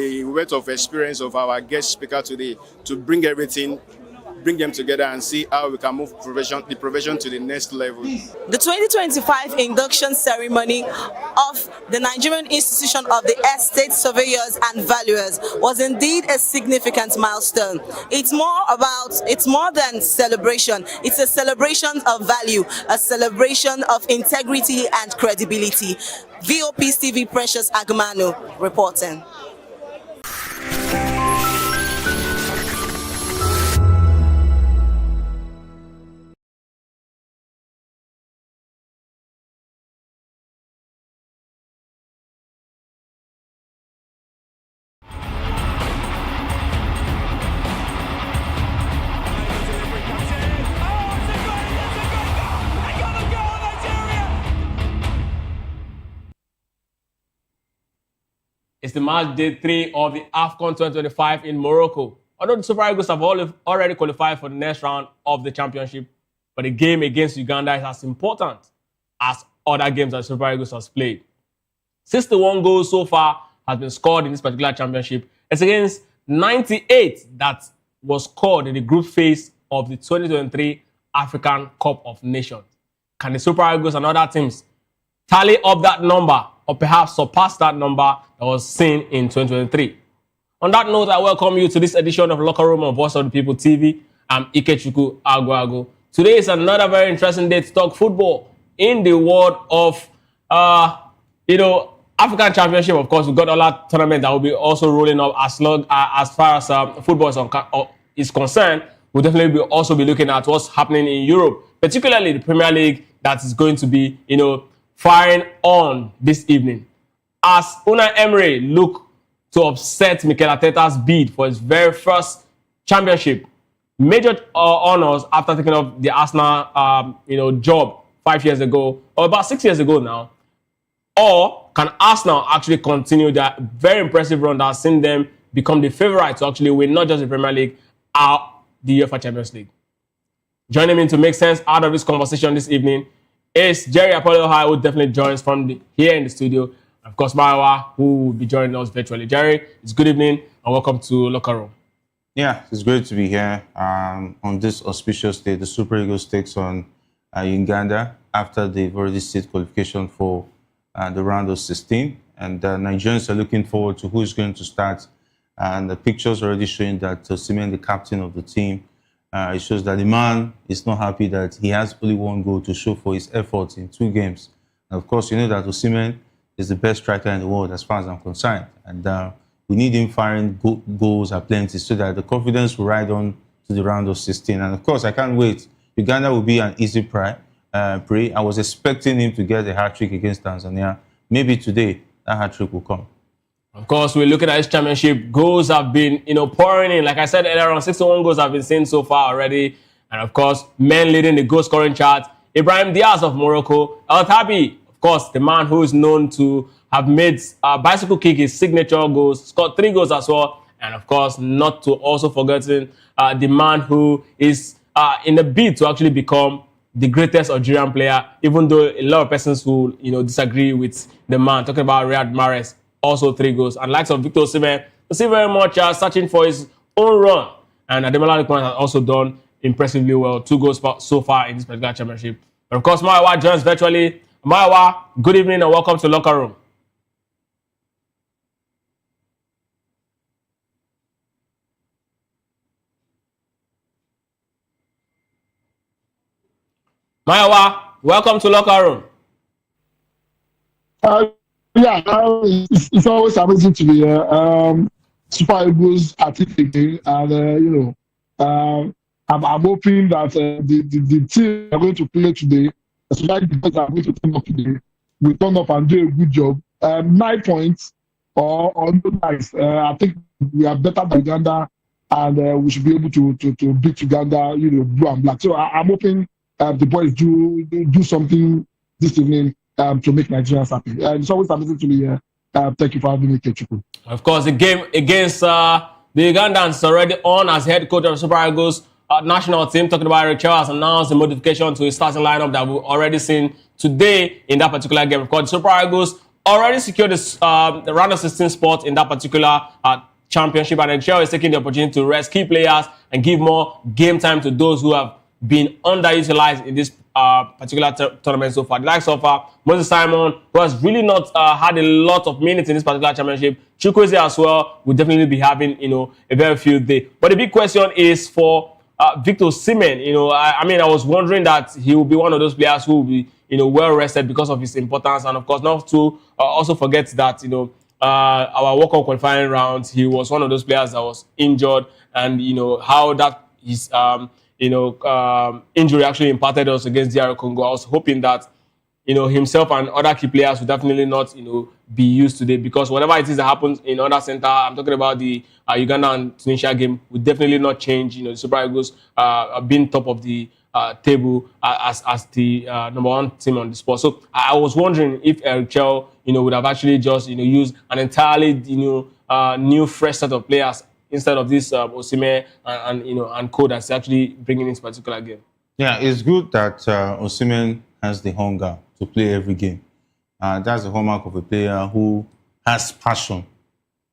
the weight of experience of our guest speaker today to bring them together and see how we can move the profession to the next level. The 2025 induction ceremony of the Nigerian Institution of the Estate Surveyors and Valuers was indeed a significant milestone. It's more than celebration. It's a celebration of value, a celebration of integrity and credibility. VOP's TV Precious Agumanu reporting. It's the match day 3 of the Afcon 2025 in Morocco. Although the Super Eagles have already qualified for the next round of the championship, but the game against Uganda is as important as other games that Super Eagles has played. 61 goals so far has been scored in this particular championship. It's against 98 that was scored in the group phase of the 2023 African Cup of Nations. Can the Super Eagles and other teams tally up that number or perhaps surpass that number that was seen in 2023? On that note, I welcome you to this edition of Locker Room on Voice of the People TV. I'm Ikechukwu Agwago. Today is another very interesting day to talk football in the world of, African Championship. Of course, we've got all our tournament that will be also rolling up as far as football is concerned. We'll definitely also be looking at what's happening in Europe, particularly the Premier League that is going to be, firing on this evening. As Unai Emery look to upset Mikel Arteta's bid for his very first championship, major honors after taking up the Arsenal, job 5 years ago, or about 6 years ago now, or can Arsenal actually continue that very impressive run that has seen them become the favourite to actually win not just the Premier League, the UEFA Champions League? Joining me to make sense out of this conversation this evening is Jerry Apollo High, who definitely joins from here in the studio. And of course, Maiwa, who will be joining us virtually. Jerry, it's good evening and welcome to Locker Room. Yeah, it's great to be here on this auspicious day. The Super Eagles takes on Uganda after they've already set qualification for the round of 16. And Nigerians are looking forward to who's going to start. And the pictures already showing that Osimhen, the captain of the team, it shows that the man is not happy that he has only one goal to show for his efforts in 2 games. And of course, you know that Osimhen is the best striker in the world as far as I'm concerned. And we need him firing goals at plenty so that the confidence will ride on to the round of 16. And of course, I can't wait. Uganda will be an easy prey. I was expecting him to get a hat-trick against Tanzania. Maybe today, that hat-trick will come. Of course, we're looking at this championship. Goals have been, pouring in. Like I said earlier on, 61 goals have been seen so far already. And of course, men leading the goal scoring chart. Ibrahim Diaz of Morocco. El Tabi, of course, the man who is known to have made bicycle kick his signature goals, scored 3 goals as well. And of course, not to also forgetting the man who is in the bid to actually become the greatest Algerian player, even though a lot of persons who disagree with the man. Talking about Riyad Mahrez. Also 3 goals. And likes of Victor Osimhen, we see very much searching for his own run. And Ademola Lookman has also done impressively well. 2 goals so far in this particular championship. But of course, Maiwa joins virtually. Maiwa, good evening and welcome to Locker Room. Maiwa, welcome to Locker Room. Yeah, it's always amazing to be here. Super Eagles at it again, and I'm hoping that the team are going to play today, especially the guys are going to turn up today, will turn up and do a good job. 9 points or no nice. I think we are better than Uganda, and we should be able to beat Uganda, blue and black. So I'm hoping the boys do something this evening. To make Nigerians happy. It's always amazing to be here. Thank you for having me, Kechukwu. Of course, the game against the Ugandans is already on as head coach of the Super Eagles national team. Talking about Eric Chow has announced the modification to his starting lineup that we've already seen today in that particular game. Of course, the Super Eagles already secured the round of 16 spot in that particular championship, and Nigeria is taking the opportunity to rest key players and give more game time to those who have been underutilized in this particular tournament so far. The likes of Moses Simon, who has really not had a lot of minutes in this particular championship. Chukwueze as well will definitely be having, a very few days. But the big question is for Victor Osimhen. I mean, I was wondering that he will be one of those players who will be, well rested because of his importance, and of course, not to also forget that, our World Cup qualifying rounds, he was one of those players that was injured, and how that his injury actually impacted us against DR Congo. I was hoping that himself and other key players would definitely not be used today, because whatever it is that happens in other center, I'm talking about the Uganda and Tunisia game, would definitely not change the Super Eagles being top of the table as the number one team on the spot. So I was wondering if Eric Chell would have actually just used an entirely new fresh set of players instead of this Osimhen and co that's actually bringing this particular game. Yeah, it's good that Osimhen has the hunger to play every game. That's the hallmark of a player who has passion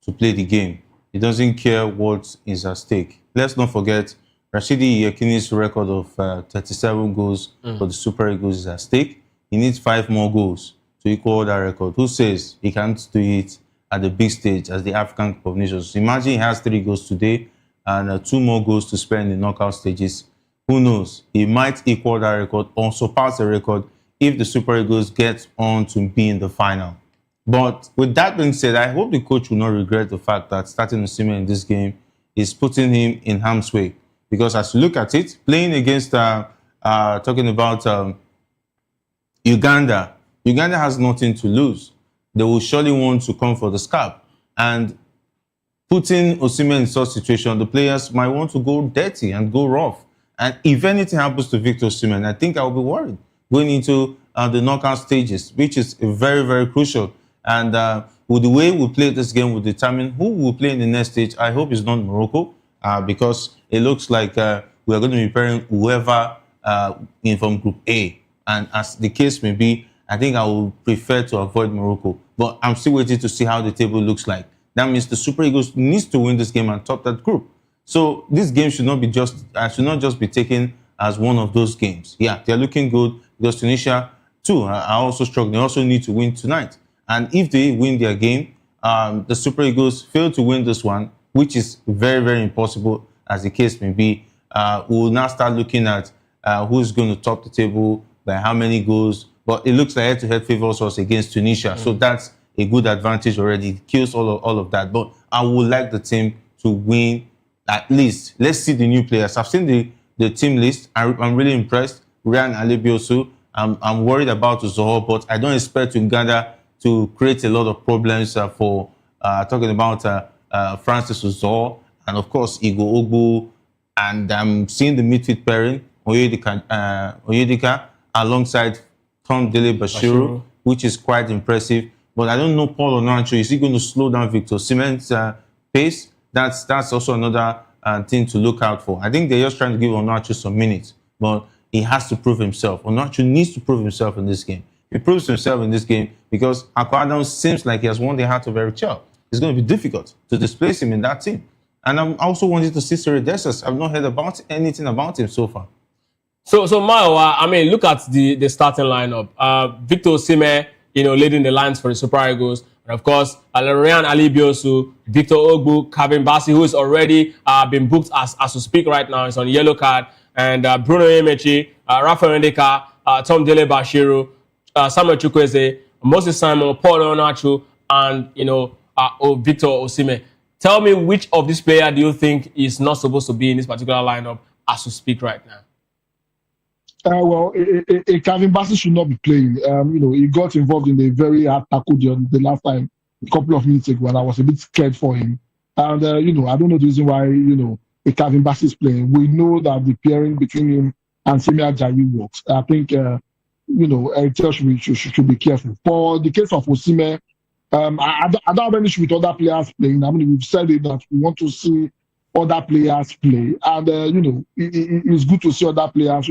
to play the game. He doesn't care what is at stake. Let's not forget Rashidi Yekini's record of 37 goals for the Super Eagles is at stake. He needs 5 more goals to equal that record. Who says he can't do it at the big stage as the African Cup of Nations? Imagine he has 3 goals today and 2 more goals to spend in the knockout stages. Who knows? He might equal that record or surpass the record if the Super Eagles get on to be in the final. But with that being said, I hope the coach will not regret the fact that starting Osimhen in this game is putting him in harm's way. Because as you look at it, playing against, talking about Uganda, Uganda has nothing to lose. They will surely want to come for the scalp. And putting Osimhen in such a situation, the players might want to go dirty and go rough. And if anything happens to Victor Osimhen, I think I'll be worried going into the knockout stages, which is very, very crucial. And with the way we play this game will determine who will play in the next stage. I hope it's not Morocco, because it looks like we are going to be pairing whoever in from Group A. And as the case may be, I think I would prefer to avoid Morocco. But I'm still waiting to see how the table looks like. That means the Super Eagles needs to win this game and top that group. So this game should not just be taken as one of those games. Yeah, they're looking good because Tunisia too are also struggling. They also need to win tonight. And if they win their game, the Super Eagles fail to win this one, which is very, very impossible as the case may be. We'll now start looking at who's going to top the table by how many goals. But it looks like head-to-head favors us against Tunisia. So that's a good advantage already. It kills all of that. But I would like the team to win at least. Let's see the new players. I've seen the team list. I'm really impressed. Ryan Alebiosu. I'm worried about Zoho, but I don't expect Uganda to create a lot of problems for talking about Francis Zoho and, of course, Igor Ogbu. And I'm seeing the midfield pairing, Oyedika alongside Tom Dele Bashiru, which is quite impressive. But I don't know Paul Onuachu. Is he going to slow down Victor Osimhen's pace? That's also another thing to look out for. I think they're just trying to give Onuachu some minutes, but he has to prove himself. Onuachu needs to prove himself in this game. He proves himself in this game because Akwa Adams seems like he has won the heart of Eric Chell. It's going to be difficult to displace him in that team. And I'm also wanting to see Cyril Dessers. I've not heard anything about him so far. So Mayo, I mean, look at the starting lineup. Victor Osimhen, leading the lines for the Super Eagles. And of course, Ryan Alebiosu, Victor Ogbu, Kevin Bassey, who is already been booked as we speak right now, is on yellow card. And Bruno Emechi, Rafael Ndeka, Tom Dele Bashiru, Samuel Chukwueze, Moses Simon, Paul Onuachu, and Victor Osimhen. Tell me, which of these players do you think is not supposed to be in this particular lineup as we speak right now? Well, Kevin Bassey should not be playing. He got involved in a very hard tackle the last time, a couple of minutes ago, and I was a bit scared for him. And, I don't know the reason why, Kevin Bassey is playing. We know that the pairing between him and Semi Ajayi works. I think, Eric should be careful. For the case of Osimhen, I don't have any issue with other players playing. I mean, we've said it that we want to see other players play. And, it's good to see other players,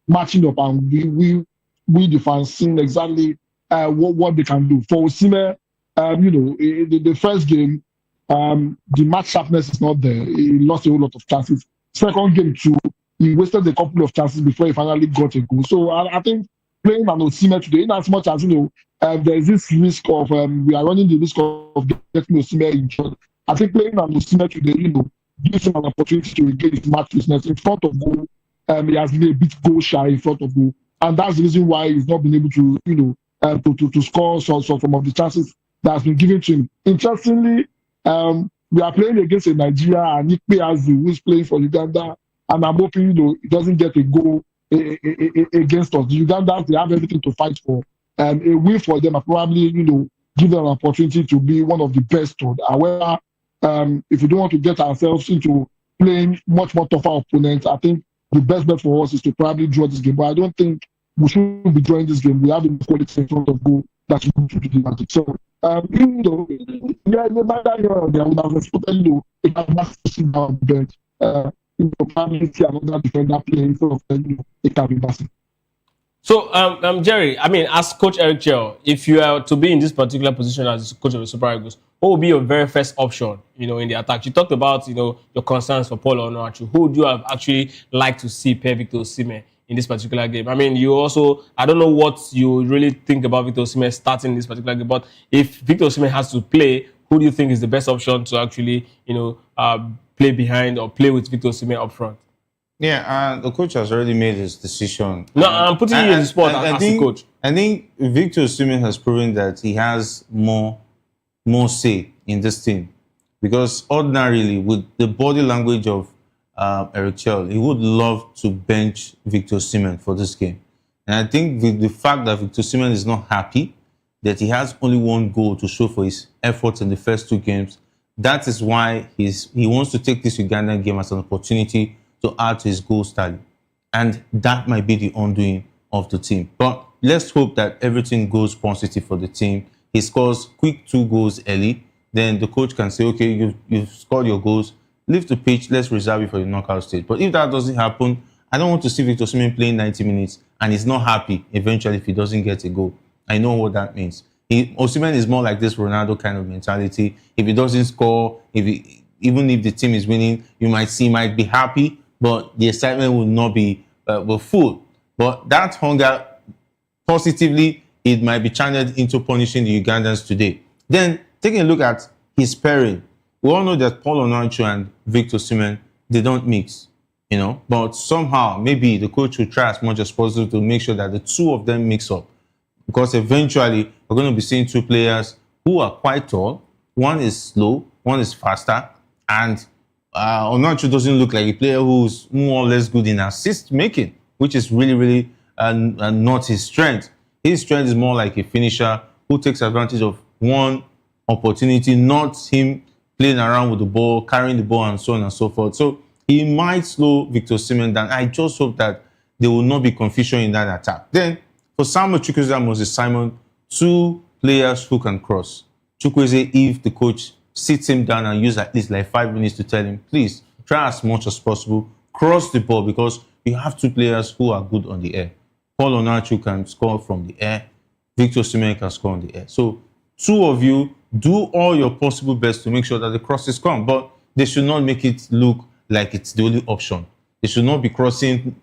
matching up, and we the fans seeing exactly what they can do. For Osimhen, the first game, the match sharpness is not there. He lost a whole lot of chances. Second game too, he wasted a couple of chances before he finally got a goal. So I think playing an Osimhen today, in as much as there's this risk of we are running the risk of getting Osimhen injured. I think playing an Osimhen today, gives him an opportunity to regain his match fitness in front of goal. He has been a bit goal shy in front of goal, and that's the reason why he's not been able to, to score some of the chances that has been given to him. Interestingly, we are playing against a Nigeria and Ikpe Azu, who is playing for Uganda, and I'm hoping he doesn't get a goal against us. The Ugandans, they have everything to fight for. A win for them, and probably give them an opportunity to be one of the best. However, if we don't want to get ourselves into playing much more tougher opponents, I think the best bet for us is to probably draw this game. But I don't think we should be drawing this game. We have the quality in front of goal that should go to the magic. So, even though, no matter they would have expected, if I must sit down the bench, probably see another defender playing in front of it can be massive. So, Jerry, I mean, as Coach Eric Chell, if you are to be in this particular position as coach of the Super Eagles, what would be your very first option, in the attack? You talked about, your concerns for Paul Onuachu. Who would you have actually liked to see pair Victor Osimhen in this particular game? I mean, I don't know what you really think about Victor Osimhen starting in this particular game, but if Victor Osimhen has to play, who do you think is the best option to actually, play behind or play with Victor Osimhen up front? Yeah, the coach has already made his decision. No, I'm putting you in the spot as a coach. I think Victor Osimhen has proven that he has more say in this team, because ordinarily, with the body language of Eric Chell, he would love to bench Victor Osimhen for this game. And I think with the fact that Victor Osimhen is not happy that he has only one goal to show for his efforts in the first two games, that is why he wants to take this Ugandan game as an opportunity to add to his goal tally. And that might be the undoing of the team. But let's hope that everything goes positive for the team. He scores quick 2 goals early. Then the coach can say, okay, you've scored your goals. Leave the pitch. Let's reserve it for the knockout stage. But if that doesn't happen, I don't want to see Victor Osimhen playing 90 minutes and he's not happy eventually if he doesn't get a goal. I know what that means. Osimhen is more like this Ronaldo kind of mentality. If he doesn't score, even if the team is winning, you might see he might be happy, but the excitement will not be full. But that hunger, positively, it might be channeled into punishing the Ugandans today. Then, taking a look at his pairing, we all know that Paul Onuachu and Victor Osimhen, they don't mix, But somehow, maybe the coach will try as much as possible to make sure that the two of them mix up. Because eventually, we're going to be seeing two players who are quite tall. One is slow, one is faster, and Onuachu doesn't look like a player who's more or less good in assist making, which is really, really not his strength. His strength is more like a finisher who takes advantage of one opportunity, not him playing around with the ball, carrying the ball, and so on and so forth. So he might slow Victor Osimhen down. I just hope that there will not be confusion in that attack. Then, for Samuel Chukwueze and Moses Simon, 2 players who can cross. Chukwueze, if the coach sits him down and use at least like 5 minutes to tell him, please try as much as possible, cross the ball, because you have 2 players who are good on the air. Paul Onuachu can score from the air. Victor Osimhen can score on the air. So 2 of you, do all your possible best to make sure that the crosses come, but they should not make it look like it's the only option. They should not be crossing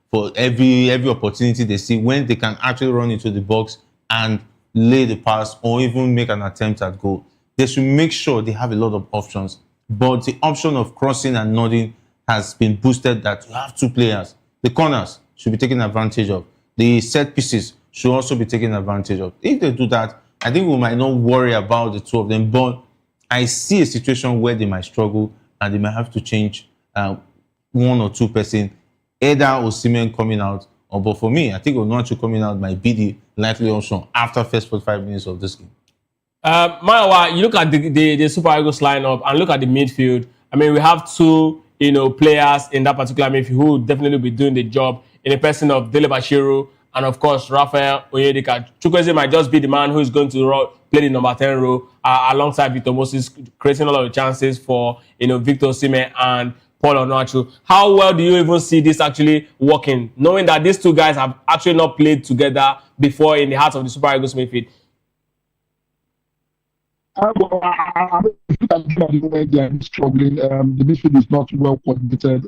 for every opportunity they see, when they can actually run into the box and lay the pass or even make an attempt at goal. They should make sure they have a lot of options. But the option of crossing and nodding has been boosted, that you have 2 players. The corners should be taken advantage of. The set pieces should also be taken advantage of. If they do that, I think we might not worry about the 2 of them. But I see a situation where they might struggle and they might have to change 1 or 2 persons, either Osimhen coming out, but for me, I think Onuachu coming out might be the likely option after first 45 minutes of this game. Mayowa, you look at the Super Eagles lineup and look at the midfield. I mean, we have 2, players in that particular midfield who will definitely be doing the job, in the person of Dele Bashiru and, of course, Raphael Onyedika. Chukwueze might just be the man who is going to play the number 10 role alongside Victor Moses, creating a lot of chances for, Victor Osimhen and Paul Onuachu. How well do you even see this actually working, knowing that these two guys have actually not played together before in the heart of the Super Eagles midfield? Well, I think at the moment they are struggling. The midfield is not well coordinated.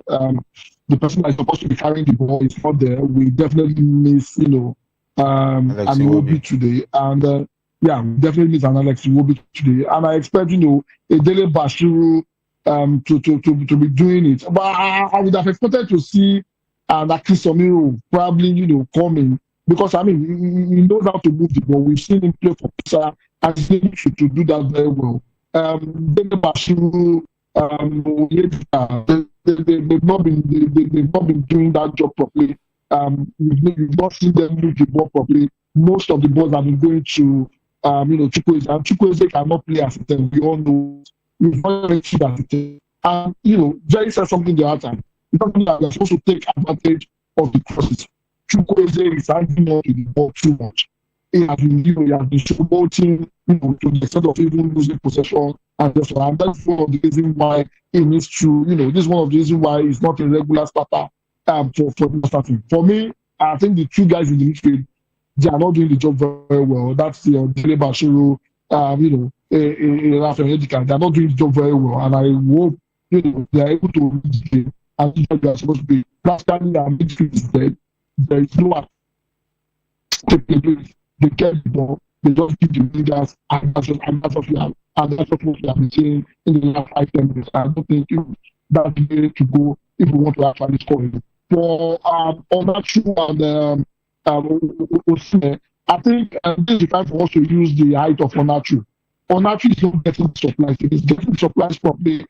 The person that is supposed to be carrying the ball is not there. We definitely miss, Alex an Iwobi. Iwobi today, and yeah, we definitely miss an Alex Iwobi today. And I expect, a Dele Bashiru to be doing it. But I would have expected to see an Akisomiro probably, coming, because I mean he knows how to move the ball. We've seen him play for Pisa and he's able to do that very well. Dele Bashiru, they've not been doing that job properly. You've not seen them move the ball properly. Most of the balls have been going to Chukwueze, and Chukwueze cannot play as a 10. We all know we've not really seen as a 10. And Jerry said something the other time. It's something that we're supposed to take advantage of the crosses. Chukwueze is hanging on to the ball too much. He has been showboating, to the extent of even losing possession and just, and that's one of the reasons why he needs to, this is one of the reasons why he's not a regular starter for starting. For me, I think the two guys in the midfield, they are not doing the job very well. That's Dele Bashiru, Rafael Edika. They are not doing the job very well, and I hope they are able to win the game. And they are supposed to be. Practically, our midfield is dead. There is no capability. They get the ball. They just give the wingers, and that's what we have been saying in the last 5-10 minutes. I don't think that's the way to go if we want to actually score it. For Onachu and Osimhen, I think this is the time for us to use the height of Onachu. Onachu is not getting supplies. It is getting supplies properly.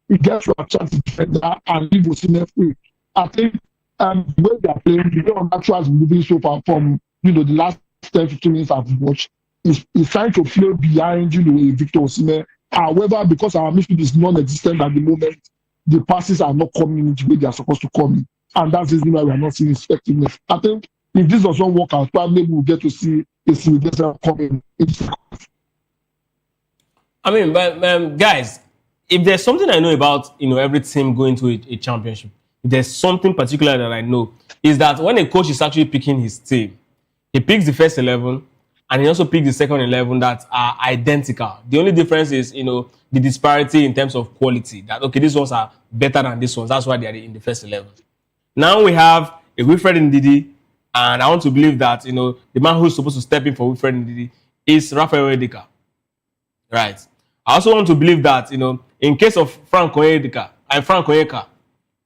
He gets to attract the defender and leave Osimhen free. I think the way they are playing, the way Onachu has been moving so far from the last 10-15 minutes I've watched, is trying to play behind a Victor Osimhen. However, because our midfield is non-existent at the moment, the passes are not coming in the way they are supposed to come in. And that's the reason why we are not seeing effectiveness. I think if this does not work out, probably we'll get to see a similar coming in. I mean, but guys, if there's something I know about every team going to a championship, if there's something particular that I know, is that when a coach is actually picking his team, he picks the first 11 and he also picks the second 11 that are identical. The only difference is the disparity in terms of quality. That okay, these ones are better than these ones. That's why they are in the first 11. Now we have a Wilfred Ndidi, and I want to believe that the man who's supposed to step in for Wilfred Ndidi is Rafael Edika. Right. I also want to believe that in case of Frank Onyeka,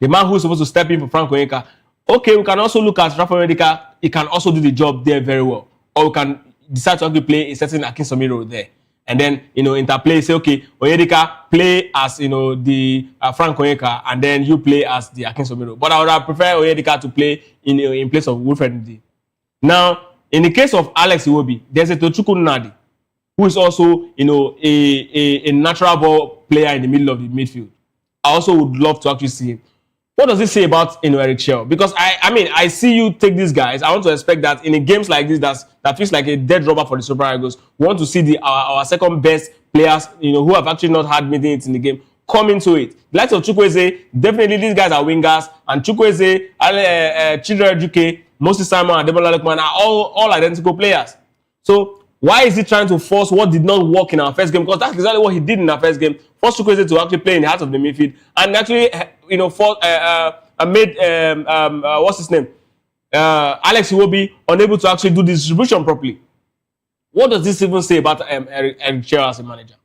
the man who's supposed to step in for Frank Onyeka, okay, we can also look at Rafael Edika. He can also do the job there very well, or we can decide to actually play a certain Akinsomiro there, and then interplay. Say okay, Onyeka play as the Frank Onyeka, and then you play as the Akinsomiro. But I would have preferred Onyeka to play in place of Wilfred Ndidi. Now, in the case of Alex Iwobi, there's a Tochukwu Nnadi, who is also a natural ball player in the middle of the midfield. I also would love to actually see him. What does it say about Eric Chell? Because I see you take these guys. I want to expect that in a games like this, that feels like a dead rubber for the Super Eagles. We want to see our second best players, who have actually not had minutes in the game, come into it. The likes of Chukwueze, definitely these guys are wingers, and Chukwueze, Chidera Juke, Moses Simon, and Debola Lekman are all identical players. So why is he trying to force what did not work in our first game? Because that's exactly what he did in our first game. Forced Chukwueze to actually play in the heart of the midfield, and actually, made what's his name, Alex Iwobi, unable to actually do the distribution properly. What does this even say about Eric Chell as a manager?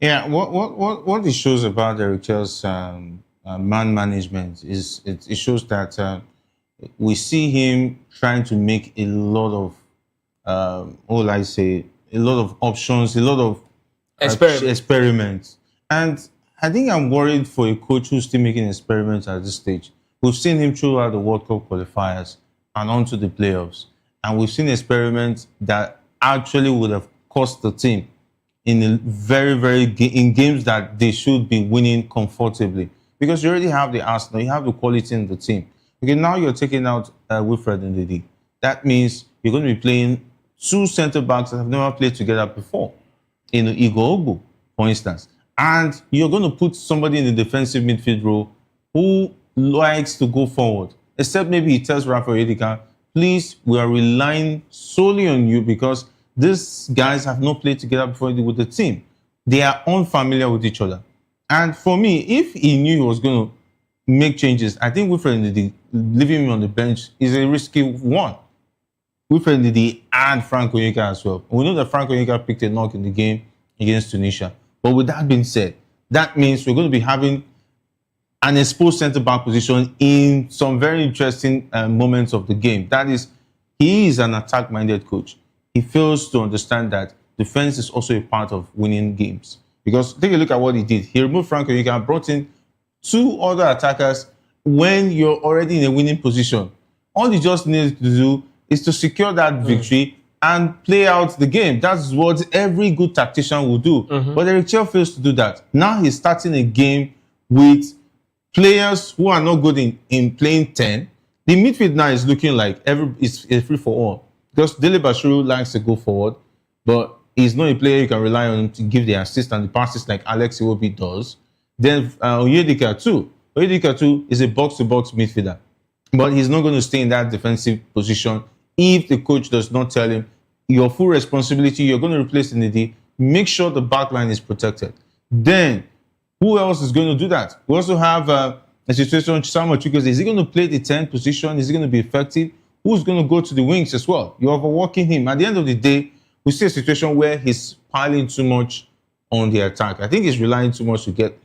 Yeah, what it shows about Eric Chell's man management is it shows that we see him trying to make a lot of a lot of options, a lot of experiments. And I think I'm worried for a coach who's still making experiments at this stage. We've seen him throughout the World Cup qualifiers and onto the playoffs. And we've seen experiments that actually would have cost the team in in games that they should be winning comfortably. Because you already have the Arsenal, you have the quality in the team. Okay, now you're taking out Wilfred Ndidi. That means you're going to be playing two centre-backs that have never played together before. Igor Ogbu, for instance. And you're going to put somebody in the defensive midfield role who likes to go forward. Except maybe he tells Rafa Edika, please, we are relying solely on you because these guys have not played together before with the team. They are unfamiliar with each other. And for me, if he knew he was going to make changes, I think Wilfred Ndidi leaving him on the bench is a risky one. Wilfred Ndidi and Frank Onyeka as well. We know that Frank Onyeka picked a knock in the game against Tunisia. But with that being said, that means we're going to be having an exposed centre-back position in some very interesting moments of the game. That is, he is an attack-minded coach. He fails to understand that defense is also a part of winning games. Because take a look at what he did. He removed Frank Onyeka and brought in two other attackers when you're already in a winning position. All you just need to do is to secure that victory and play out the game. That's what every good tactician will do. But Eric Chell fails to do that. Now he's starting a game with players who are not good in playing 10. The midfield now is looking like it's free for all. Because Dele Bashiru likes to go forward, but he's not a player you can rely on to give the assist and the passes like Alex Iwobi does. Then Onyedika too. Onyedika too is a box-to-box midfielder. But he's not going to stay in that defensive position if the coach does not tell him, your full responsibility, you're going to replace Ndidi, make sure the back line is protected. Then, who else is going to do that? We also have a situation, Samuel Chukwueze, is he going to play the 10th position? Is he going to be effective? Who's going to go to the wings as well? You're overworking him. At the end of the day, we see a situation where he's piling too much on the attack. I think he's relying too much to get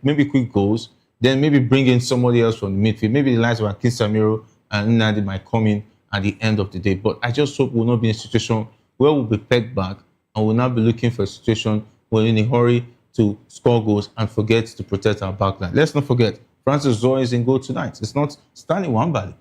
maybe quick goals, then maybe bring in somebody else from the midfield. Maybe the likes of Akin Samiro and Nnadi might come in at the end of the day. But I just hope we'll not be in a situation where we'll be pegged back and we'll not be looking for a situation where we're in a hurry to score goals and forget to protect our backline. Let's not forget, Francis Zoe is in goal tonight. It's not Stanley Wambali.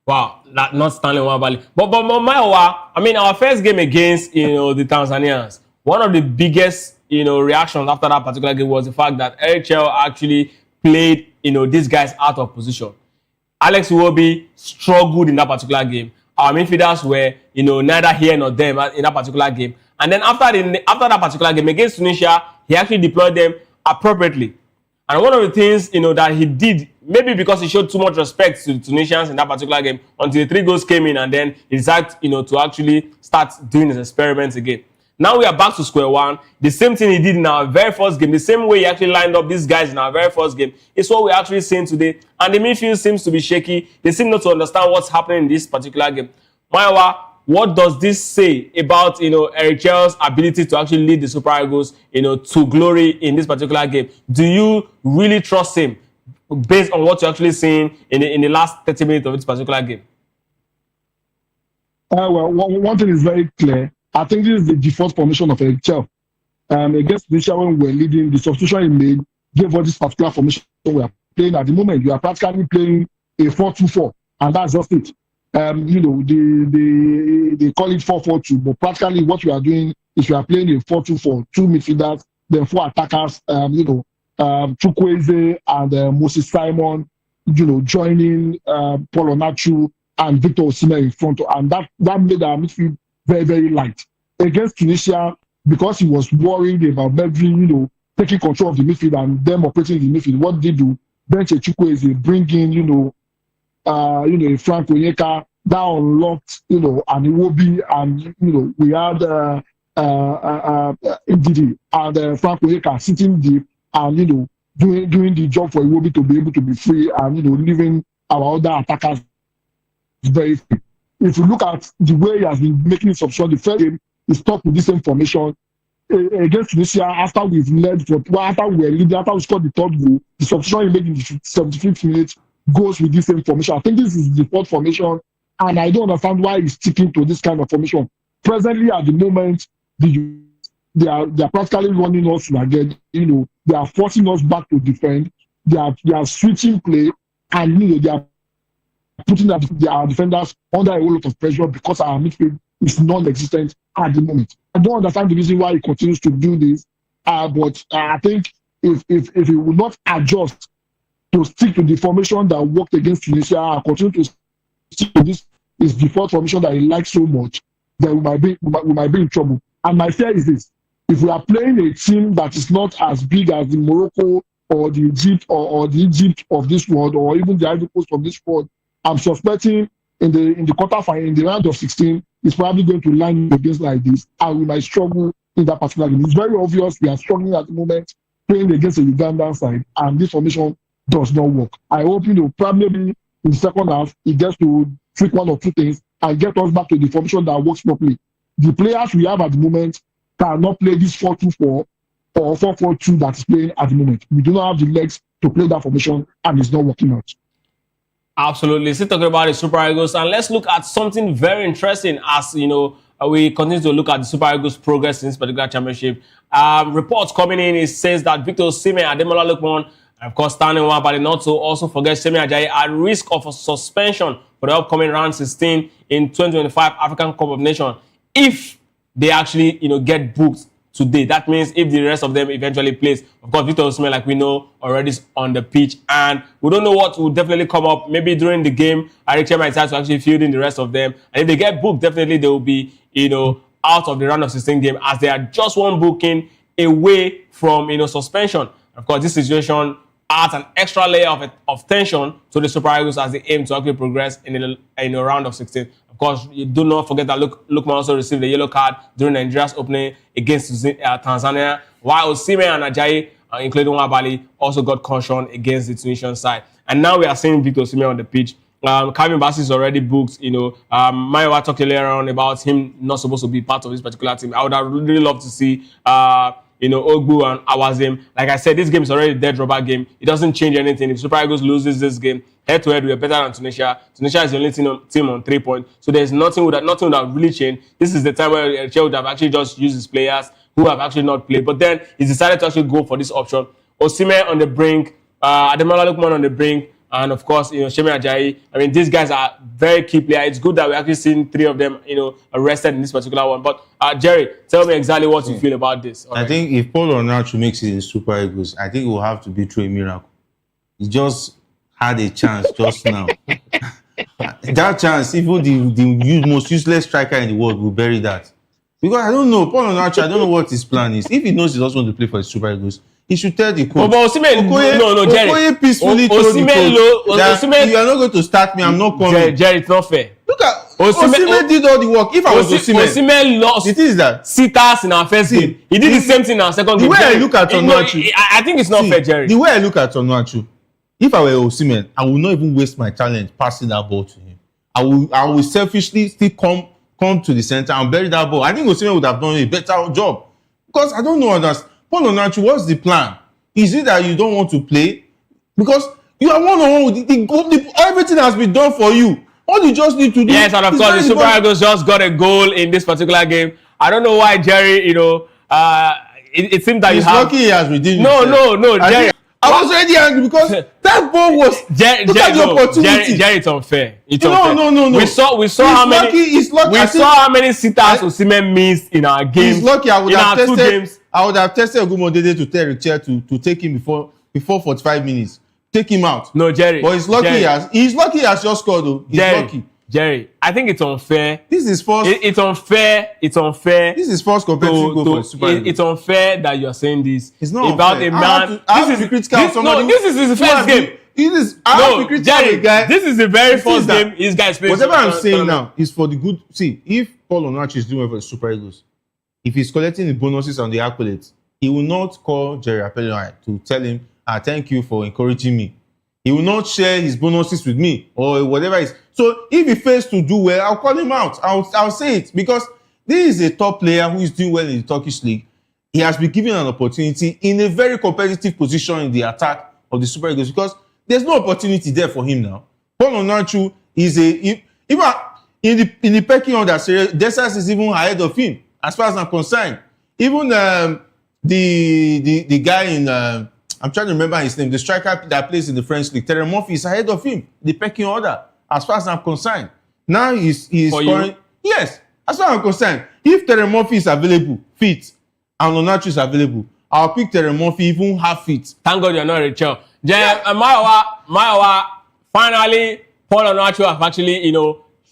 Wow, not Stanley Wambali. But Maiwa, I mean, our first game against the Tanzanians, one of the biggest reactions after that particular game was the fact that Eric Chell actually played these guys out of position. Alex Iwobi struggled in that particular game. Our midfielders were neither here nor there in that particular game. And then after that particular game against Tunisia, he actually deployed them appropriately. And one of the things that he did, maybe because he showed too much respect to the Tunisians in that particular game, until the 3 goals came in, and then he decided to actually start doing his experiments again. Now we are back to square one. The same thing he did in our very first game, the same way he actually lined up these guys in our very first game, is what we're actually seeing today. And the midfield seems to be shaky. They seem not to understand what's happening in this particular game. Maiwa, what does this say about Eric Chell's ability to actually lead the Super Eagles to glory in this particular game? Do you really trust him based on what you're actually seeing in the last 30 minutes of this particular game? Well, one thing is very clear. I think this is the default formation of Eric Chell. Against Tunisia, when we were leading, the substitution he made gave us this particular formation we are playing at the moment. You are practically playing a 4-2-4, and that's just it. They call it 4-4-2, but practically what we are doing is we are playing a 4-2-4, 2 midfielders, then 4 attackers. Chukwueze and Moses Simon, joining Paul Onachu and Victor Osimhen in front, and that made our midfield very, very light. Against Tunisia, because he was worried about Medri, taking control of the midfield and them operating the midfield, what did they do? Bench Chukwueze, bring in, Frank Onyeka, that unlocked, and Iwobi, and, we had Ndidi and Frank Onyeka sitting deep and, doing the job for Iwobi to be able to be free and, leaving our other attackers very free. If you look at the way he has been making his substitution, the first game, he stuck with the same formation. Against Tunisia, after we were leading, after we scored the 3rd goal, the substitution he made in the 75th minute goes with this same formation. I think this is the 4th formation, and I don't understand why he's sticking to this kind of formation. Presently, at the moment, they are practically running us again. They are forcing us back to defend. They are switching play, and they are putting their defenders under a whole lot of pressure because our midfield is non-existent at the moment. I don't understand the reason why he continues to do this, but I think if he will not adjust to stick to the formation that worked against Tunisia and continue to stick to this is default formation that he likes so much, then we might be in trouble. And my fear is this: if we are playing a team that is not as big as the Morocco or the Egypt of this world, or even the Ivory Coast of this world, I'm suspecting in the quarterfinal, in the round of 16, is probably going to line against like this, and we might struggle in that particular game. It's very obvious we are struggling at the moment playing against the Ugandan side, and this formation does not work. I hope, probably in the second half, it gets to tweak one or two things and get us back to the formation that works properly. The players we have at the moment cannot play this 4-2-4 or 4-4-2 that is playing at the moment. We do not have the legs to play that formation, and it's not working out. Absolutely. Still talking about the Super Eagles, and let's look at something very interesting as we continue to look at the Super Eagles' progress in this particular championship. Reports coming in, it says that Victor Osimhen, Ademola Lookman, and of course Stanley Nwabali, not to also forget Semi Ajayi, at risk of a suspension for the upcoming round 16 in 2025 African Cup of Nations if they actually get booked today. That means if the rest of them eventually plays. Of course, Victor Osimhen, like we know, already is on the pitch, and we don't know what will definitely come up. Maybe during the game, Ariche might start to actually field in the rest of them, and if they get booked, definitely they will be out of the round of 16 game, as they are just one booking away from suspension. Of course, this situation adds an extra layer of tension to the Super Eagles as they aim to actually progress in a round of 16. Of course, you do not forget that Lookman also received a yellow card during Nigeria's opening against Tanzania, while Osimhen and Ajayi, including Nwabali, also got caution against the Tunisian side. And now we are seeing Victor Osimhen on the pitch. Calvin Bassey is already booked. Mayowa talked earlier on about him not supposed to be part of this particular team. I would have really loved to see Ogbu and Awazim. Like I said, this game is already a dead rubber game. It doesn't change anything. If Super Eagles loses this game, head-to-head, we are better than Tunisia. Tunisia is the only team on 3 points. So there's nothing would have really changed. This is the time where Eric would have actually just used his players who have actually not played. But then he decided to actually go for this option. Osimhen on the brink, Ademola Lookman on the brink, and of course, Semi Ajayi. I mean, these guys are very key players. It's good that we're actually seeing 3 of them, arrested in this particular one. But Jerry, tell me exactly what you feel about this. I think if Paul Onachu makes it in Super Eagles, I think it will have to be through a miracle. He just had a chance just now. That chance, even the most useless striker in the world will bury that. Because I don't know, Paul Onachu, I don't know what his plan is. If he knows he's also going to play for the Super Eagles, he should tell the coach. But Osimhen, Jerry. Okoye peacefully told the coach that you are not going to start me, I'm not coming. Jerry, it's not fair. Look at Osimhen did all the work. If I was Osimhen lost the thing is that sitters in our first game. He did the same thing in our second game. The way I look at Onachu, I think it's not fair, Jerry. The way I look at Onachu, if I were Osimhen, I would not even waste my talent passing that ball to him. I will selfishly still come to the center and bury that ball. I think Osimhen would have done a better job. Because I don't know others. Paul Onachu, what's the plan? Is it that you don't want to play? Because you are one-on-one with everything has been done for you. All you just need to do. Yes, and of course, the Super Eagles just got a goal in this particular game. I don't know why, Jerry, it seems that he's lucky he has redeemed himself. No, Jerry. I was already angry because that ball was look at the opportunity. Jerry, it's unfair. No. We saw how many sitters Osimhen missed in our games. He's lucky. I would have tested Ogumodede to tell Richard to take him before 45 minutes. Take him out. No, Jerry. But he's lucky. He's lucky he has just scored though. He's lucky. Jerry, I think it's unfair. This is first. It's unfair. This is first competitive goal for Super Eagles. It's unfair that you are saying this. It's not about unfair. A man. I have to be critical of somebody. No, this is his first game. Jerry, guy. This is the very first game this guy's playing. Whatever I'm saying now is for the good. See, if Paul Onachu is doing well for the Super Eagles, if he's collecting the bonuses and the accolades, he will not call Jerry Apellion to tell him, thank you for encouraging me. He will not share his bonuses with me or whatever it is. So if he fails to do well, I'll call him out. I'll say it because this is a top player who is doing well in the Turkish league. He has been given an opportunity in a very competitive position in the attack of the Super Eagles because there's no opportunity there for him now. Paul Onachu is even in the pecking order, Desas is even ahead of him as far as I'm concerned. Even the guy in I'm trying to remember his name. The striker that plays in the French league, Terry Murphy, is ahead of him. The pecking order, as far as I'm concerned. Now he's scoring. Yes, as far as I'm concerned. If Terry Murphy is available, fit, and Onachu is available, I'll pick Terry Murphy even half fit. Thank God you're not Rachel. Mayowa, finally, Paul Onachu have actually,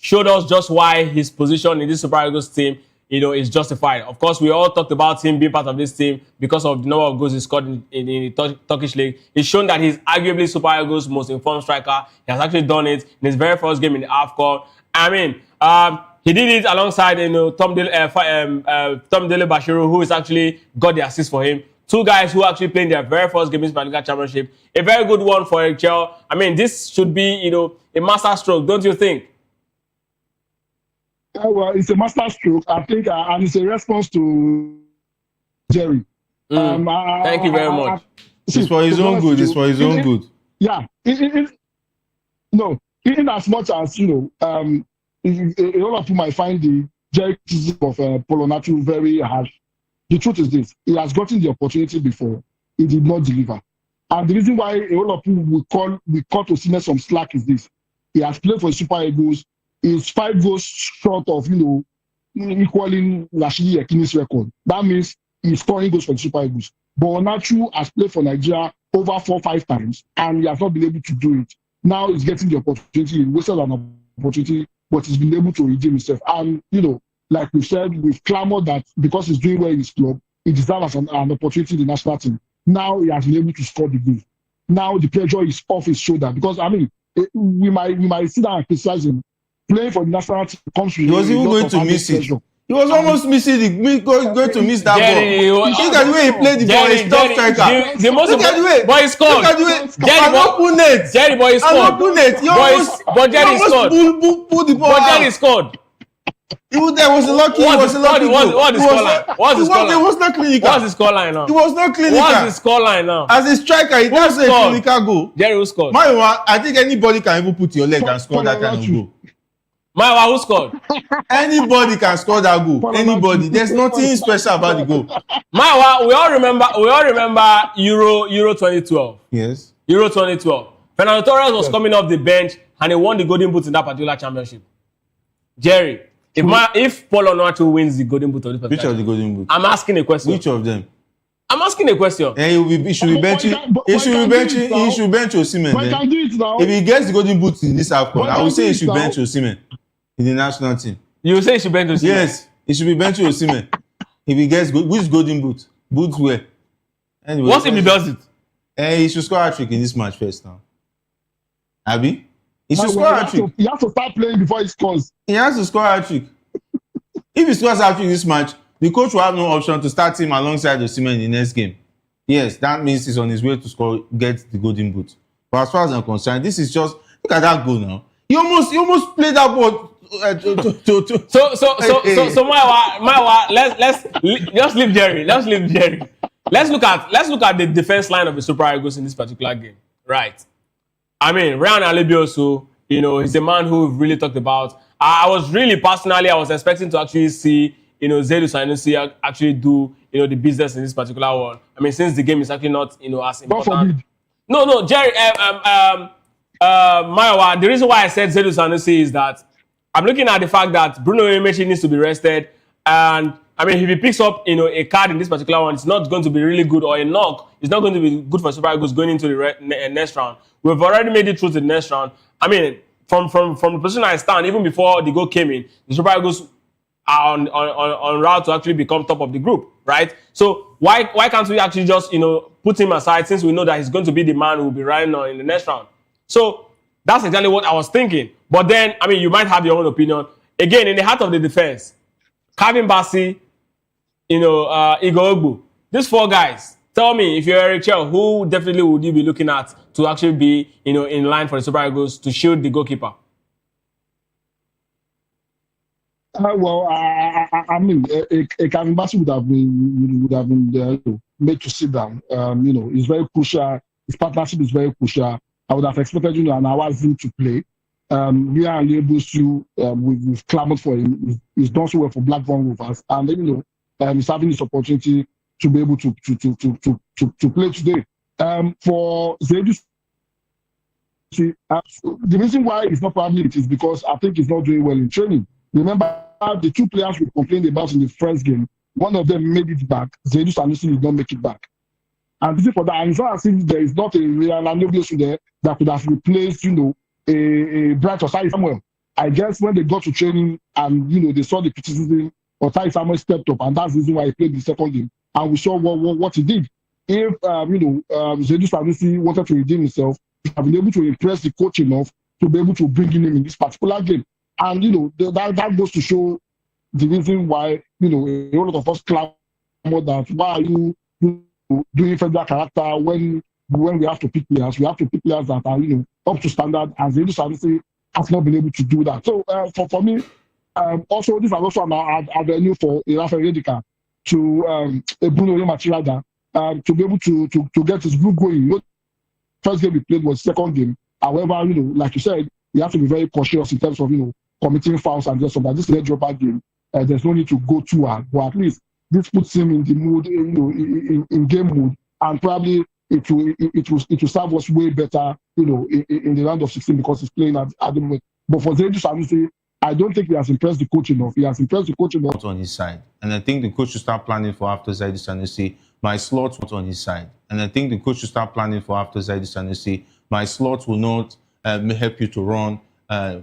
showed us just why his position in this Super Eagles team is justified. Of course, we all talked about him being part of this team because of the number of goals he scored in the Turkish league. He's shown that he's arguably Super Eagles' most informed striker. He has actually done it in his very first game in the Afcon. I mean, he did it alongside Tom Dele Bashiru, who has actually got the assist for him. Two guys who actually played their very first game in the Liga Championship. A very good one for Eric Chell. I mean, this should be, a master stroke, don't you think? Well, it's a master stroke, I think, and it's a response to Jerry. Thank you very much. It's for his own good. It's for his own good. Yeah. No, in as much as, a lot of people might find the Jerry criticism of Polonatu very harsh. The truth is this: he has gotten the opportunity before, he did not deliver. And the reason why a lot of people will cut Osimhen some slack is this: he has played for the Super Eagles. He's 5 goals short of equaling Rashidi Yekini's record. That means he's scoring goals for the Super Eagles. But Onachu has played for Nigeria over 4-5 times, and he has not been able to do it. Now he's getting the opportunity. He wasted an opportunity, but he's been able to redeem himself. And like we said, we've clamored that because he's doing well in his club, he deserves an opportunity in the national team. Now he has been able to score the goal. Now the pressure is off his shoulder because we might sit down and criticize him. Playing for the national team comes with. He was even going to miss it. He was almost missing it, going to miss that ball. Look at the way he played the ball. He's top striker. Look at the way. Boy, he scored. Look at the way. An opponent. Jerry, boy, he scored. An opponent. But Jerry scored. Pull the ball. But Jerry scored. There was a lucky. What's the scoreline? It was not clinical. What's the scoreline now? It was not clinical. What's the scoreline now? As a striker, it was a clinical goal. Jerry, who scored? I think anybody can even put your leg and score that kind of goal. Who scored? Anybody can score that goal. Anybody. There's nothing special about the goal. We all remember Euro 2012. Yes. Euro 2012. Fernando Torres was coming off the bench and he won the Golden Boot in that particular championship. Jerry, if Paul Onuachu wins the Golden Boot of this particular, which of the Golden Boot? I'm asking a question. Which of them? I'm asking a question. He should be benching. He should bench Osimhen. If he gets the Golden Boot in this Afcon, I will say he should bench Osimhen in the national team. You say he should bench Osimhen? Yes, he should be benching Osimhen. If he gets which Golden Boot? Boots where? Anyway, what if he does it? He should score a trick in this match first now. Abi? He should score a trick. He has to start playing before he scores. He has to score a trick. If he scores a trick in this match, the coach will have no option to start him alongside Osimhen in the next game. Yes, that means he's on his way to score, get the Golden Boot. But as far as I'm concerned, this is just look at that goal now. He almost played that ball. So Maiwa, let's just leave Jerry. Let's look at the defense line of the Super Eagles in this particular game. Right. I mean, Ryan Alebiosu, he's a man who we've really talked about. I was expecting to actually see, Zaidu Sanusi actually do, the business in this particular one. I mean, since the game is actually not, as important. No, Jerry, Maiwa, the reason why I said Zaidu Sanusi is that I'm looking at the fact that Bruno Emechi needs to be rested. And, I mean, if he picks up, a card in this particular one, it's not going to be really good, or a knock. It's not going to be good for Super Eagles going into the next round. We've already made it through to the next round. I mean, from the position I stand, even before the goal came in, the Super Eagles are on route to actually become top of the group, right? So why can't we actually just put him aside, since we know that he's going to be the man who will be riding on in the next round? So that's exactly what I was thinking. But then, I mean, you might have your own opinion. Again, in the heart of the defense, Calvin Bassey, Igor Ogbu, these 4 guys. Tell me, if you're Eric Chell, who definitely would you be looking at to actually be, in line for the Super Eagles to shield the goalkeeper? I mean, a Calvin Bassey would have been made to sit down. It's very crucial. His partnership is very crucial. I would have expected an Awazim to play. Here and Alebiosu, we've clamored for him. He's done so well for Blackburn Rovers, and he's having this opportunity to be able to play today. For Zaidu, the reason why it's not probably it is because I think he's not doing well in training. Remember, the 2 players we complained about in the first game, one of them made it back. Zaidu Sanusi did not make it back. And this is for that. And it's not as if there is not a real Alebiosu there that could have replaced, a Bright Osai Samuel. I guess when they got to training and, they saw the criticism Otai Samuel stepped up, and that's the reason why he played the second game. And we saw what he did. If Zedu Sanusi wanted to redeem himself, he have been able to impress the coach enough to be able to bring him in this particular game. And that goes to show the reason why a lot of us clamor that why are you doing federal character when we have to pick players. We have to pick players that are up to standard, and Zedu Sanusi has not been able to do that. So for me, also this was also an avenue for Rafael Redika to Bruno Yemachirada to be able to get his group going. First game we played was second game. However, like you said, you have to be very cautious in terms of committing fouls and just that. This is a dropback game. There's no need to go too hard, but at least this puts him in the mood, in game mood, and probably it will serve us way better, in the round of 16 because he's playing at the moment. But for Zedu Sanusi, I don't think he has impressed the coach enough. He has impressed the coach enough on his side, and I think the coach should start planning for after Zedu Sanusi. My slot was on his side, and I think the coach should start planning for after Zedu Sanusi. My slot will not help you to run back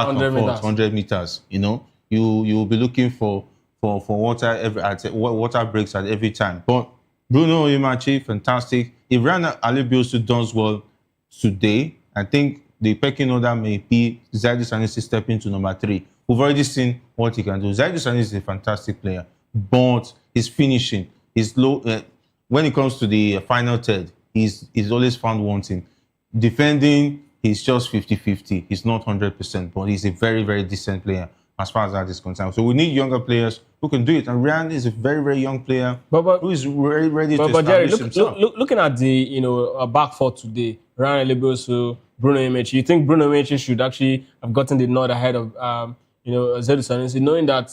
and forth 100 meters. You will be looking for water breaks at every time. But Bruno Imachi, fantastic. If Alebiosu does well today, I think the pecking order may be Zedu Sanusi stepping to number 3. We've already seen what he can do. Zedu Sanusi is a fantastic player, but his finishing is low. When it comes to the final third, he's always found wanting. Defending, he's just 50-50. He's not 100%, but he's a very, very decent player as far as that is concerned. So we need younger players who can do it. And Ryan is a very, very young player who is ready to establish himself. Looking at the back four today, Ryan Alebiosu, Bruno Imechi, you think Bruno Imechi should actually have gotten the nod ahead of Zedu Sanusi, knowing that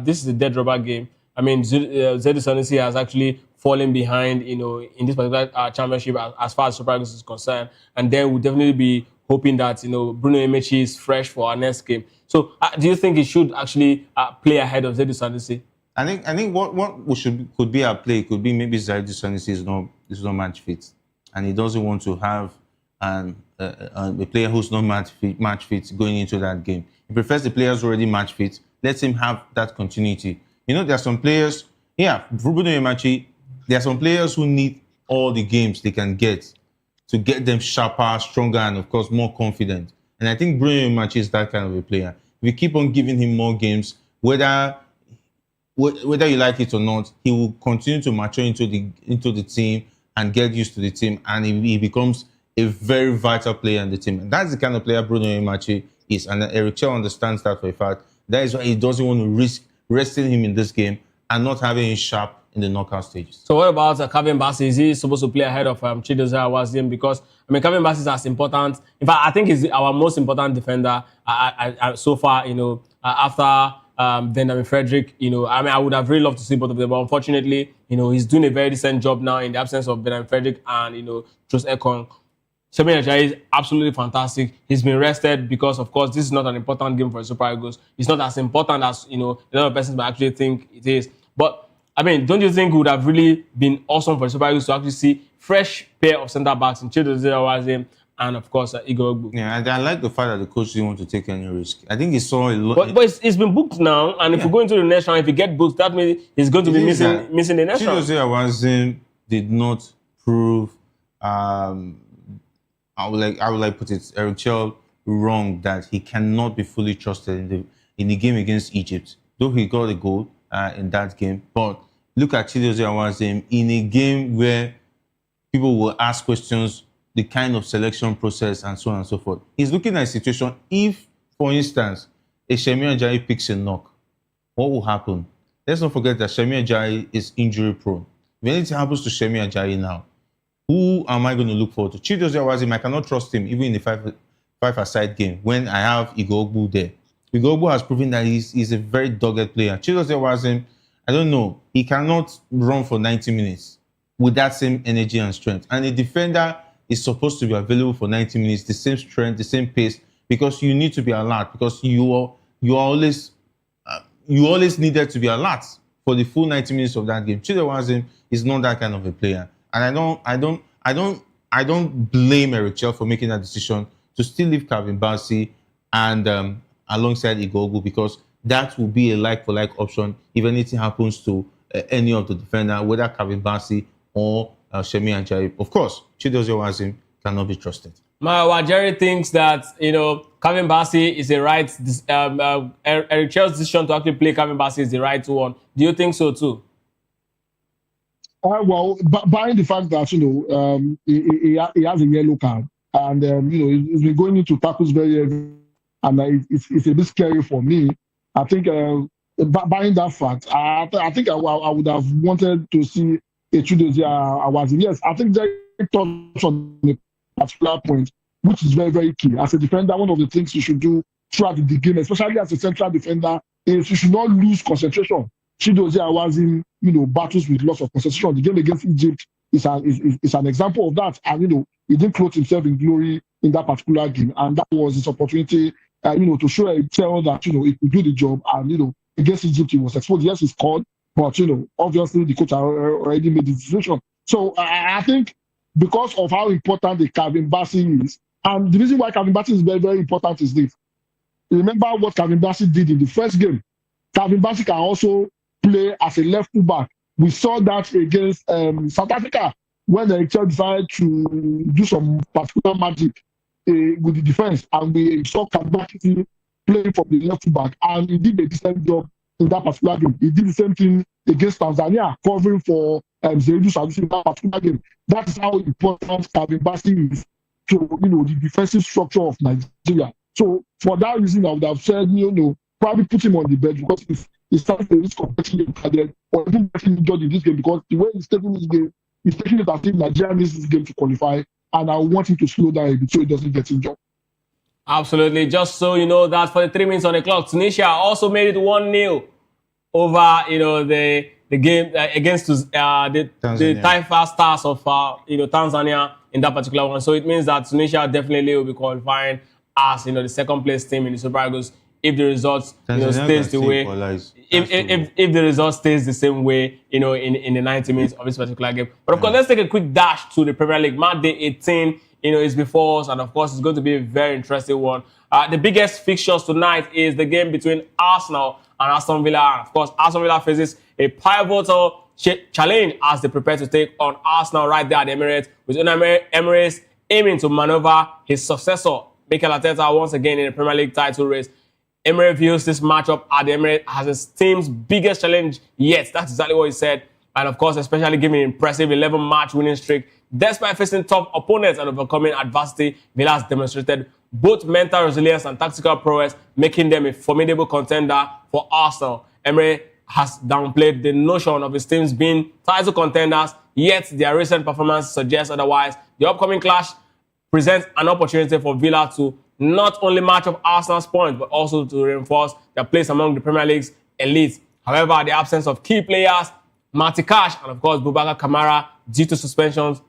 this is a dead rubber game. I mean, Zedu Sanusi has actually fallen behind, in this particular championship as far as Super Eagles is concerned, and then we'll definitely be hoping that Bruno Imechi is fresh for our next game. So, do you think he should actually play ahead of Zedu Sanusi? I think what could be at play could be maybe Zedu Sanusi is not match fit, and he doesn't want to have a player who's not match fit going into that game. He prefers the players already match fit. Let him have that continuity. There are some players. Bruno Imechi. There are some players who need all the games they can get to get them sharper, stronger, and of course more confident. And I think Bruno Imechi is that kind of a player. If we keep on giving him more games, whether you like it or not, he will continue to mature into the team and get used to the team, and he becomes a very vital player in the team. And that's the kind of player Bruno Imechi is, and Eric Chell understands that for a fact. That is why he doesn't want to risk resting him in this game and not having him sharp in the knockout stages. So what about Kevin Bassey? Is he supposed to play ahead of Chidozie Awaziem? Because Kevin Bassey is as important. In fact, I think he's our most important defender so far. After Benjamin Frederick. I would have really loved to see both of them, but unfortunately, he's doing a very decent job now in the absence of Benjamin Frederick and Jos Ekong. Shemi Ajayi is absolutely fantastic. He's been rested because, of course, this is not an important game for the Super Eagles. It's not as important as a lot of persons might actually think it is. But don't you think it would have really been awesome for the Super Eagles to actually see fresh pair of centre backs in Chidozie Awaziem and, of course, Igor Ogbu? Yeah, and I like the fact that the coach didn't want to take any risk. I think he saw a lot. But it's been booked now, and if we go into the next round, if he get booked, that means he's going to be missing the next round. Chidozie Awaziem did not prove. I would like put it, Eric Chell wrong that he cannot be fully trusted in the game against Egypt. Though he got a goal in that game, but look at Chidozie Awaziem in a game where people will ask questions, the kind of selection process and so on and so forth. He's looking at a situation. If, for instance, a Shemi Ajayi picks a knock, what will happen? Let's not forget that Shemi Ajayi is injury prone. If anything happens to Shemi Ajayi now, who am I going to look forward to? Chidozie Awaziem, I cannot trust him even in the five-a-side game when I have Igor Ogbu there. Igor Ogbu has proven that he's a very dogged player. Chidozie Awaziem, I don't know, he cannot run for 90 minutes with that same energy and strength. And a defender is supposed to be available for 90 minutes, the same strength, the same pace, because you need to be alert, because you always needed to be alert for the full 90 minutes of that game. Chidozie Awaziem is not that kind of a player. And I don't blame Eric Chell for making that decision to still leave Kevin Bassey and alongside Igor Ogbu, because that will be a like-for-like option if anything happens to any of the defender, whether Kevin Bassey or Shemi Ajayi. Of course, Chidozie Owazim cannot be trusted. Jerry thinks that, Kevin Bassey is a right, Eric Chell's decision to actually play Kevin Bassey is the right one. Do you think so too? Well, barring the fact that he has a yellow card, and he's been going into tackles very heavy, and it's a bit scary for me. I think barring that fact, I think I would have wanted to see a Chidozie Owazim. Yes, I think Jerry touched on a particular point, which is very, very key. As a defender, one of the things you should do throughout the game, especially as a central defender, is you should not lose concentration. Chidozie Owazim, battles with loss of concentration. The game against Egypt is an example of that. And, he didn't clothe himself in glory in that particular game. And that was his opportunity, to show a tell that, he could do the job. And, against Egypt, he was exposed. Yes, he scored. But, obviously the coach already made the decision. So I think because of how important the Kevin Bassey is, and the reason why Kevin Bassey is very, very important is this. Remember what Kevin Bassey did in the first game. Kevin Bassey can also play as a left full back. We saw that against South Africa when the HL decided to do some particular magic with the defense, and we saw Kevin Bassey playing from the left full back, and he did a decent job in that particular game. He did the same thing against Tanzania, covering for Zaidu Sanusi in that particular game. That is how important Kevin Bassey is to the defensive structure of Nigeria. So for that reason, I would have said, probably put him on the bench because he's starting the risk of getting him or even getting injured in this game, because the way he's taking this game, he's taking it as if Nigeria needs this game to qualify, and I want him to slow down a bit so he doesn't get injured. Absolutely. Just so you know that for the 3 minutes on the clock, Tunisia also made it 1-0 over, the game against the Taifa Stars of, Tanzania in that particular one. So it means that Tunisia definitely will be qualifying as, the second place team in the Super Eagles if the results stays the way. If the result stays the same way, in the 90 minutes of this particular game. But of course, let's take a quick dash to the Premier League. Match day 18, is before us, and of course, it's going to be a very interesting one. The biggest fixtures tonight is the game between Arsenal and Aston Villa. And of course, Aston Villa faces a pivotal challenge as they prepare to take on Arsenal right there at the Emirates, with Emirates aiming to maneuver his successor, Mikel Arteta, once again in the Premier League title race. Emirates views this matchup at the Emirates as his team's biggest challenge yet. That's exactly what he said. And of course, especially given an impressive 11-match winning streak. Despite facing tough opponents and overcoming adversity, Villa has demonstrated both mental resilience and tactical prowess, making them a formidable contender for Arsenal. Emirates has downplayed the notion of his teams being title contenders, yet their recent performance suggests otherwise. The upcoming clash presents an opportunity for Villa to not only match up Arsenal's points, but also to reinforce their place among the Premier League's elite. However, the absence of key players, Matty Cash and, of course, Boubacar Kamara, due to suspensions,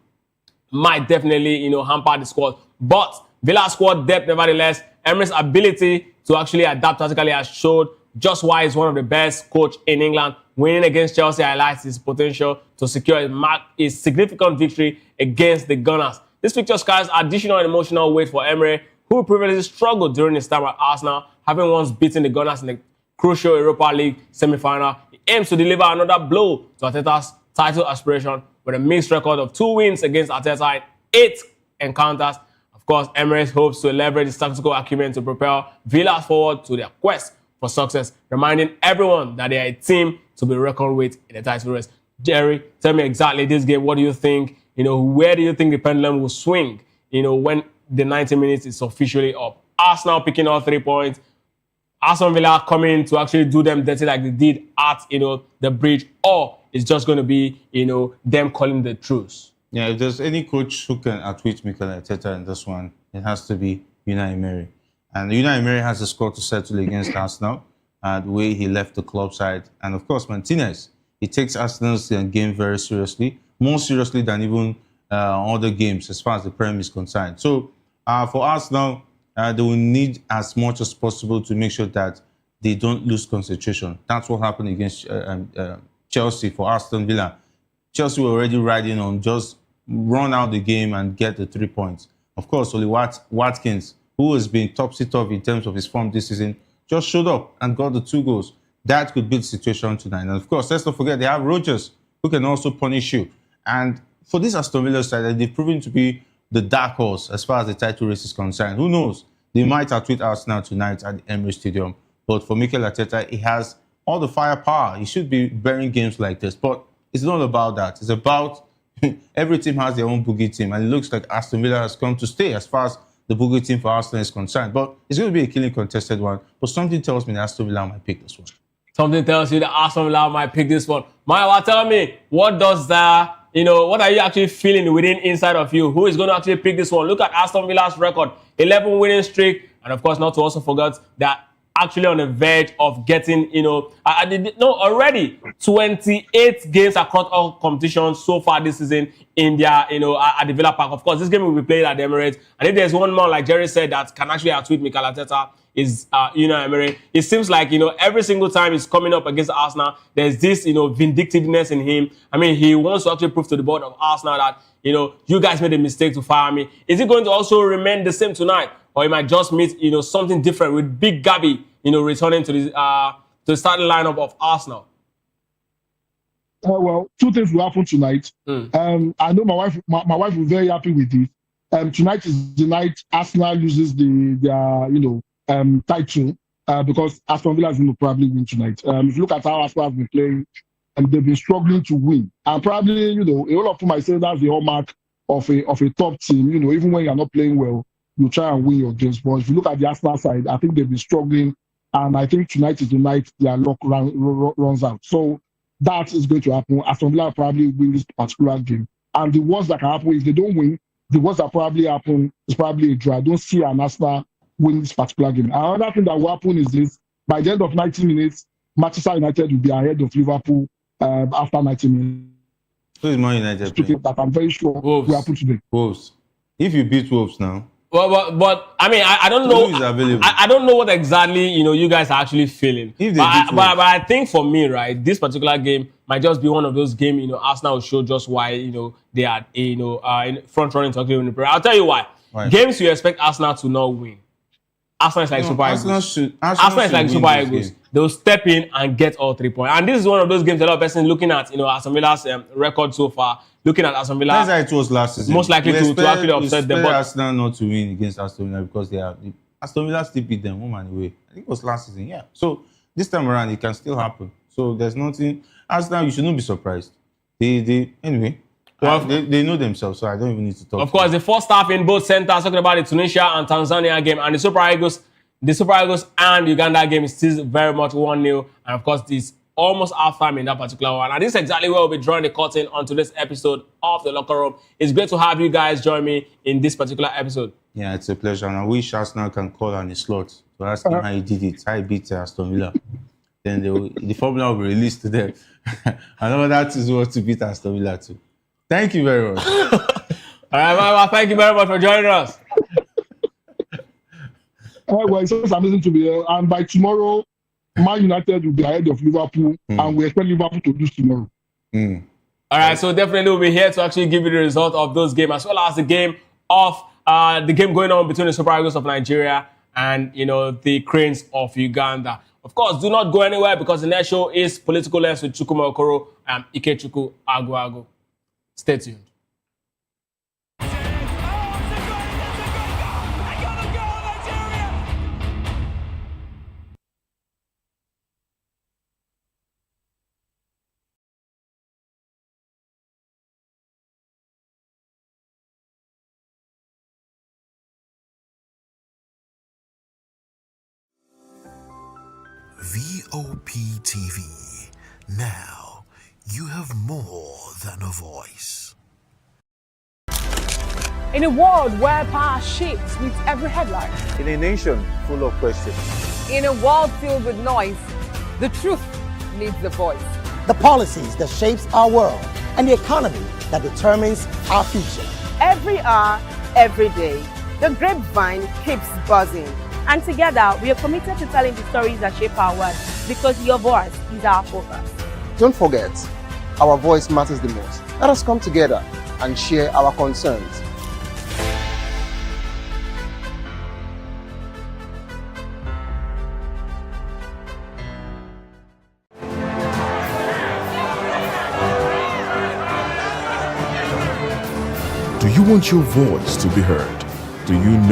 might definitely, hamper the squad. But Villa's squad depth, nevertheless, Emirates' ability to actually adapt tactically has showed just why he's one of the best coach in England. Winning against Chelsea highlights his potential to secure a significant victory against the Gunners. This fixture carries additional emotional weight for Emery, who previously struggled during his time at Arsenal, having once beaten the Gunners in the crucial Europa League semi-final. He aims to deliver another blow to Arteta's title aspiration with a mixed record of 2 wins against Arteta in 8 encounters. Of course, Emirates hopes to leverage his tactical acumen to propel Villa forward to their quest for success, reminding everyone that they are a team to be reckoned with in the title race. Jerry, tell me exactly this game. What do you think? Where do you think the pendulum will swing, when the 90 minutes is officially up? Arsenal picking all 3 points. Aston Villa coming to actually do them dirty like they did at, the bridge, or it's just going to be, them calling the truce. Yeah, if there's any coach who can outwit Mikel Arteta in this one, it has to be Unai Emery. And Unai Emery has a score to settle against Arsenal, the way he left the club side. And of course, Martinez, he takes Arsenal's game very seriously, more seriously than even other games as far as the Prem is concerned. So for Arsenal, they will need as much as possible to make sure that they don't lose concentration. That's what happened against Chelsea for Aston Villa. Chelsea were already riding on just run out the game and get the 3 points. Of course, Oli Watkins, who has been topsy-turvy in terms of his form this season, just showed up and got the 2 goals. That could be the situation tonight. And of course, let's not forget they have Rodgers, who can also punish you. And for this Aston Villa side, they've proven to be the dark horse as far as the title race is concerned. Who knows? They might outwit Arsenal tonight at the Emirates Stadium. But for Mikel Arteta, he has all the firepower. He should be bearing games like this. But it's not about that. It's about every team has their own boogie team. And it looks like Aston Villa has come to stay as far as the boogie team for Arsenal is concerned. But it's going to be a killing contested one. But something tells me that Aston Villa might pick this one. Something tells you that Aston Villa might pick this one. Maya, tell me, what does that, what are you actually feeling within inside of you? Who is going to actually pick this one? Look at Aston Villa's record, 11 winning streak. And of course, not to also forget that actually on the verge of getting, already 28 games across all competitions so far this season in their, at the Villa Park. Of course, this game will be played at the Emirates. And if there's one man, like Jerry said, that can actually outwit Mikel Arteta, is Emery. It seems like every single time he's coming up against Arsenal, there's this vindictiveness in him. I mean, he wants to actually prove to the board of Arsenal that you guys made a mistake to fire me. Is it going to also remain the same tonight, or he might just meet something different with Big Gabby returning to the starting lineup of Arsenal? Well, 2 things will happen tonight. I know my wife will be very happy with this. Tonight is the night Arsenal loses their title because Aston Villa is going to probably win tonight. If you look at how Arsenal have been playing, and they've been struggling to win, and probably a lot of people might say that's the hallmark of a top team. Even when you're not playing well, you try and win your games. But if you look at the Arsenal side, I think they've been struggling, and I think tonight is the night their luck runs out. So that is going to happen. Aston Villa will probably win this particular game, and the worst that can happen if they don't win, the worst that probably happen is probably a draw. I don't see an Arsenal win this particular game. Another thing that will happen is this: by the end of 90 minutes, Manchester United will be ahead of Liverpool after 90 minutes. Who is Man United? That I'm very sure will happen today. Wolves. If you beat Wolves now. Well, but I mean, I don't know. I don't know what exactly you guys are actually feeling. But I think for me, right, this particular game might just be one of those games. Arsenal will show just why they are in front running to actually win the Premier. I'll tell you why. Games you expect Arsenal to not win. Arsenal is like Super Eagles. Arsenal is like Super Eagles. They'll step in and get all 3 points. And this is one of those games a lot of persons looking at, Aston Villa's record so far, looking at Aston Villa. That's how it was last season. Most likely to actually upset them. But Arsenal not to win against Aston Villa because Aston Villa still beat them 1 man away. I think it was last season, yeah. So this time around, it can still happen. So there's nothing. Arsenal, you should not be surprised. Anyway. Well, they know themselves, so I don't even need to talk. Of course, the first half in both centers, talking about the Tunisia and Tanzania game, and the Super Eagles and Uganda game is still very much 1-0. And of course, this almost half-time in that particular one. And this is exactly where we'll be drawing the curtain on today's episode of The Locker Room. It's great to have you guys join me in this particular episode. Yeah, it's a pleasure. And I wish Arsenal can call on his slot to ask him how he did it, how he beat Aston Villa. Then the formula will be released to them. I know that is what to beat Aston Villa too. Thank you very much. All right, Mama, thank you very much for joining us. Well, it's just amazing to be here. And by tomorrow, Man United will be ahead of Liverpool, and we expect Liverpool to lose tomorrow. All right, so definitely we'll be here to actually give you the result of those games, as well as the game going on between the Super Eagles of Nigeria and the Cranes of Uganda. Of course, do not go anywhere because the next show is Political Lens with Chukwuma Okoro and Ikechukwu Aguago. Stay tuned. VOP TV. Now, you have more than a voice. In a world where power shapes with every headline. In a nation full of questions. In a world filled with noise, the truth needs a voice. The policies that shapes our world and the economy that determines our future. Every hour, every day, the grapevine keeps buzzing. And together, we are committed to telling the stories that shape our world because your voice is our focus. Don't forget, our voice matters the most. Let us come together and share our concerns. you want your voice to be heard? Do you know